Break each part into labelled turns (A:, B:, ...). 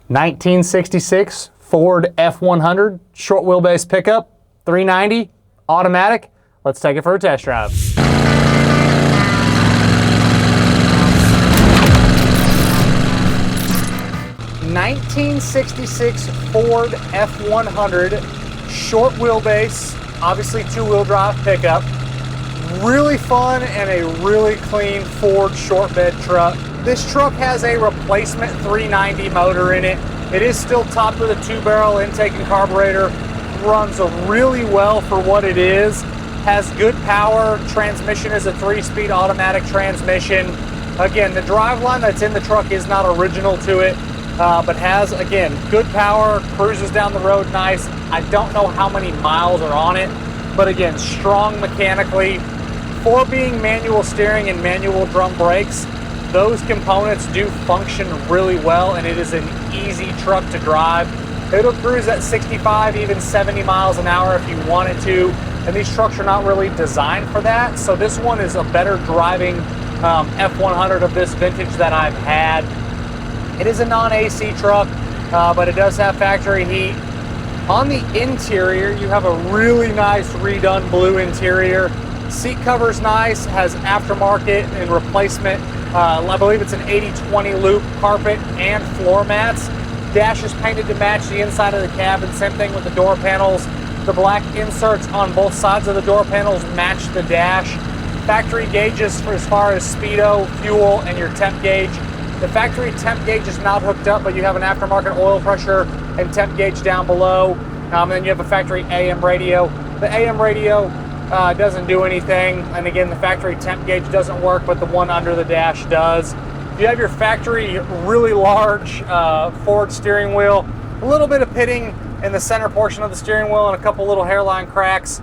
A: 1966 Ford F100 short wheelbase pickup, 390, automatic. Let's take it for a test drive. '66 Ford F100 short wheelbase, obviously two-wheel drive pickup. Really fun and a really clean Ford short bed truck. This truck has a replacement 390 motor in it. It is still topped with a 2-barrel intake and carburetor. Runs really well for what it is. Has good power. Transmission is a 3-speed automatic transmission. Again, the driveline that's in the truck is not original to it, but has, again, good power, cruises down the road nice. I don't know how many miles are on it, but again, strong mechanically. For being manual steering and manual drum brakes, those components do function really well, and it is an easy truck to drive. It'll cruise at 65, even 70 miles an hour if you wanted to, and these trucks are not really designed for that, so this one is a better driving F100 of this vintage that I've had. It is a non-AC truck, but it does have factory heat. On the interior, you have a really nice redone blue interior. Seat cover's nice, has aftermarket and replacement. I believe it's an 80/20 loop carpet and floor mats. Dash is painted to match the inside of the cabin. Same thing with the door panels. The black inserts on both sides of the door panels match the dash. Factory gauges for as far as speedo, fuel, and your temp gauge. The factory temp gauge is not hooked up, but you have an aftermarket oil pressure and temp gauge down below. And then you have a factory AM radio. The AM radio doesn't do anything, and again, the factory temp gauge doesn't work, but the one under the dash does. You have your factory really large Ford steering wheel, a little bit of pitting in the center portion of the steering wheel, and a couple little hairline cracks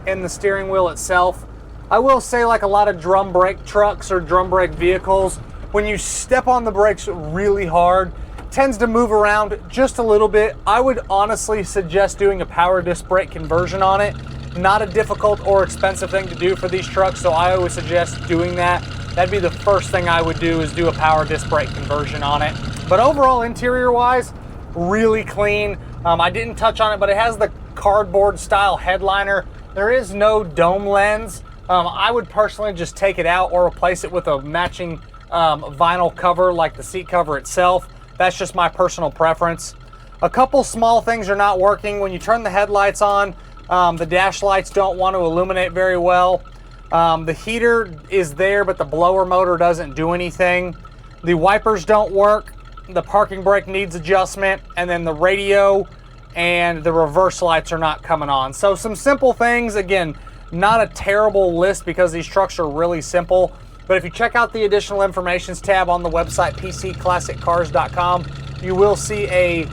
A: in the steering wheel itself. I will say, like a lot of drum brake trucks or drum brake vehicles, when you step on the brakes really hard, it tends to move around just a little bit. I would honestly suggest doing a power disc brake conversion on it. Not a difficult or expensive thing to do for these trucks, so I always suggest doing that. That'd be the first thing I would do, is do a power disc brake conversion on it. But overall, interior wise, really clean. I didn't touch on it, but it has the cardboard style headliner. There is no dome lens. I would personally just take it out or replace it with a matching vinyl cover like the seat cover itself. That's just my personal preference. A couple small things are not working. When you turn the headlights on, the dash lights don't want to illuminate very well. The heater is there, but the blower motor doesn't do anything. The wipers don't work. The parking brake needs adjustment. And then the radio and the reverse lights are not coming on. So some simple things. Again, not a terrible list because these trucks are really simple. But if you check out the additional informations tab on the website, pcclassiccars.com, you will see a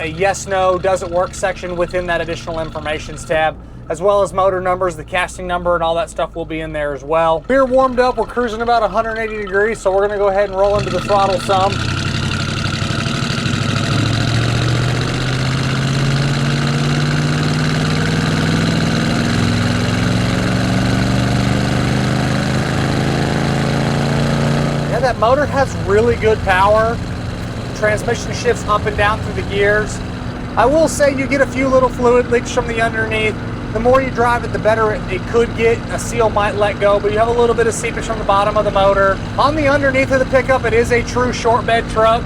A: yes, no, doesn't work section within that additional informations tab, as well as motor numbers, the casting number, and all that stuff will be in there as well. We're warmed up, we're cruising about 180 degrees, so we're gonna go ahead and roll into the throttle some. Yeah, that motor has really good power. Transmission shifts up and down through the gears. I will say you get a few little fluid leaks from the underneath. The more you drive it, the better it could get. A seal might let go, but you have a little bit of seepage from the bottom of the motor. On the underneath of the pickup, it is a true short bed truck.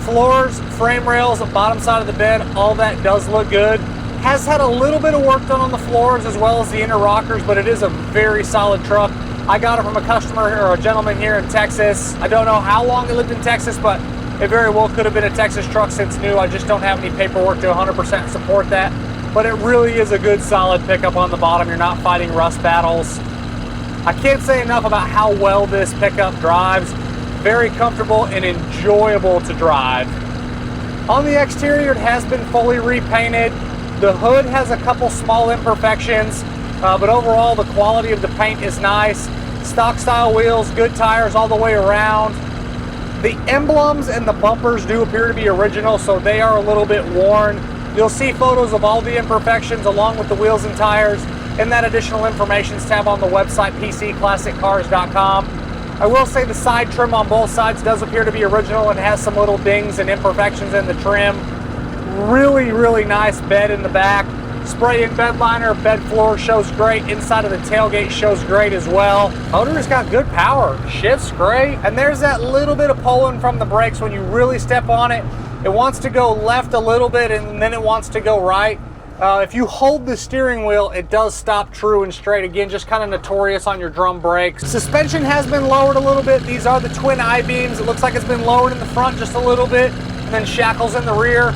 A: Floors, frame rails, the bottom side of the bed, all that does look good. Has had a little bit of work done on the floors as well as the inner rockers, but it is a very solid truck. I got it from a customer or a gentleman here in Texas. I don't know how long he lived in Texas, but it very well could have been a Texas truck since new. I just don't have any paperwork to 100% support that. But it really is a good solid pickup on the bottom. You're not fighting rust battles. I can't say enough about how well this pickup drives. Very comfortable and enjoyable to drive. On the exterior, it has been fully repainted. The hood has a couple small imperfections, but overall the quality of the paint is nice. Stock style wheels, good tires all the way around. The emblems and the bumpers do appear to be original, so they are a little bit worn. You'll see photos of all the imperfections along with the wheels and tires in that additional information tab on the website, pcclassiccars.com. I will say the side trim on both sides does appear to be original and has some little dings and imperfections in the trim. Really, really nice bed in the back. Spray-in bed liner, bed floor shows great. Inside of the tailgate shows great as well. Motor's got good power, shifts great. And there's that little bit of pulling from the brakes when you really step on it. It wants to go left a little bit and then it wants to go right. If you hold the steering wheel, it does stop true and straight. Again, just kind of notorious on your drum brakes. Suspension has been lowered a little bit. These are the twin I-beams. It looks like it's been lowered in the front just a little bit, and then shackles in the rear.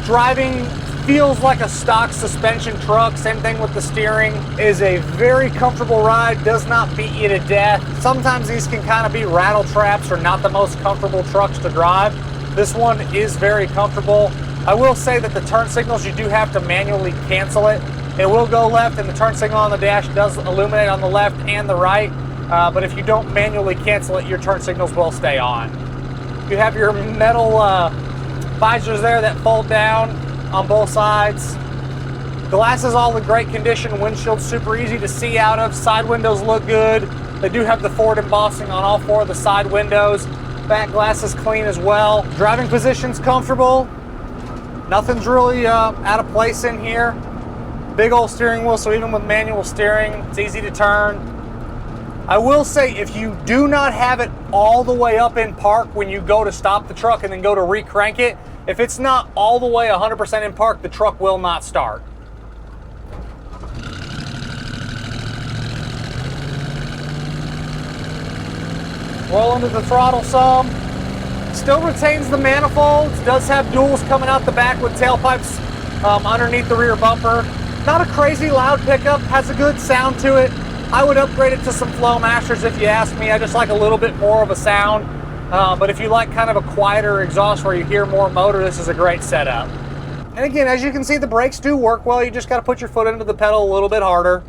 A: Driving feels like a stock suspension truck. Same thing with the steering. Is a very comfortable ride, does not beat you to death. Sometimes these can kind of be rattle traps or not the most comfortable trucks to drive. This one is very comfortable. I will say that the turn signals, you do have to manually cancel it. It will go left and the turn signal on the dash does illuminate on the left and the right. But if you don't manually cancel it, your turn signals will stay on. You have your metal visors there that fold down on both sides. Glass is all in great condition. Windshield super easy to see out of. Side windows look good. They do have the Ford embossing on all four of the side windows. Back glass is clean as well. Driving position's comfortable. Nothing's really out of place in here. Big old steering wheel, so even with manual steering, it's easy to turn. I will say, if you do not have it all the way up in park when you go to stop the truck and then go to re-crank it, if it's not all the way 100% in park, the truck will not start. Roll into the throttle some. Still retains the manifolds, does have duals coming out the back with tailpipes underneath the rear bumper. Not a crazy loud pickup, has a good sound to it. I would upgrade it to some Flowmasters if you ask me. I just like a little bit more of a sound. But if you like kind of a quieter exhaust where you hear more motor, this is a great setup. And again, as you can see, the brakes do work well. You just got to put your foot into the pedal a little bit harder.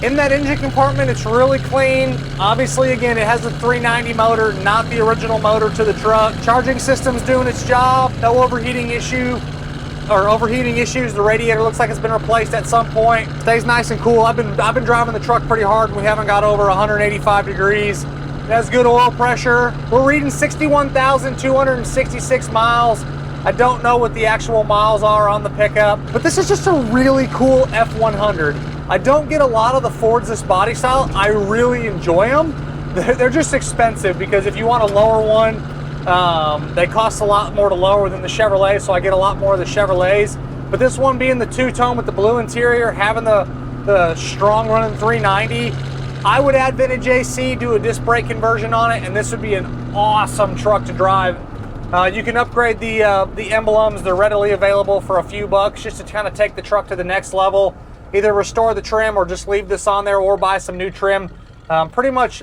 A: In that engine compartment, it's really clean. Obviously, again, it has a 390 motor, not the original motor to the truck. Charging system's doing its job. No overheating issues. The radiator looks like it's been replaced at some point. Stays nice and cool. I've been driving the truck pretty hard and we haven't got over 185 degrees. It has good oil pressure. We're reading 61,266 miles. I don't know what the actual miles are on the pickup, but this is just a really cool F100. I don't get a lot of the Fords this body style. I really enjoy them. They're just expensive because if you want a lower one, they cost a lot more to lower than the Chevrolet, so I get a lot more of the Chevrolets. But this one being the two-tone with the blue interior, having the strong running 390, I would add vintage AC, do a disc brake conversion on it, and this would be an awesome truck to drive. You can upgrade the emblems. They're readily available for a few bucks just to kind of take the truck to the next level. Either restore the trim or just leave this on there or buy some new trim. Pretty much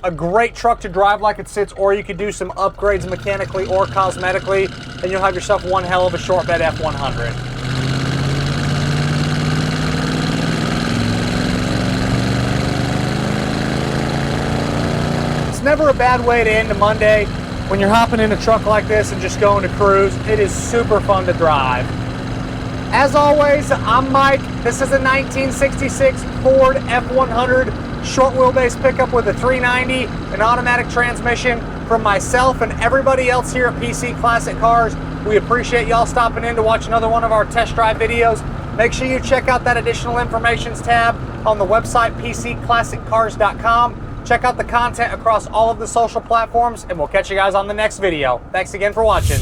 A: a great truck to drive like it sits, or you could do some upgrades mechanically or cosmetically, and you'll have yourself one hell of a short bed F100. It's never a bad way to end a Monday when you're hopping in a truck like this and just going to cruise. It is super fun to drive. As always, I'm Mike. This is a 1966 Ford F100 short wheelbase pickup with a 390, an automatic transmission. From myself and everybody else here at PC Classic Cars, we appreciate y'all stopping in to watch another one of our test drive videos. Make sure you check out that additional information tab on the website PCClassicCars.com. Check out the content across all of the social platforms, and we'll catch you guys on the next video. Thanks again for watching.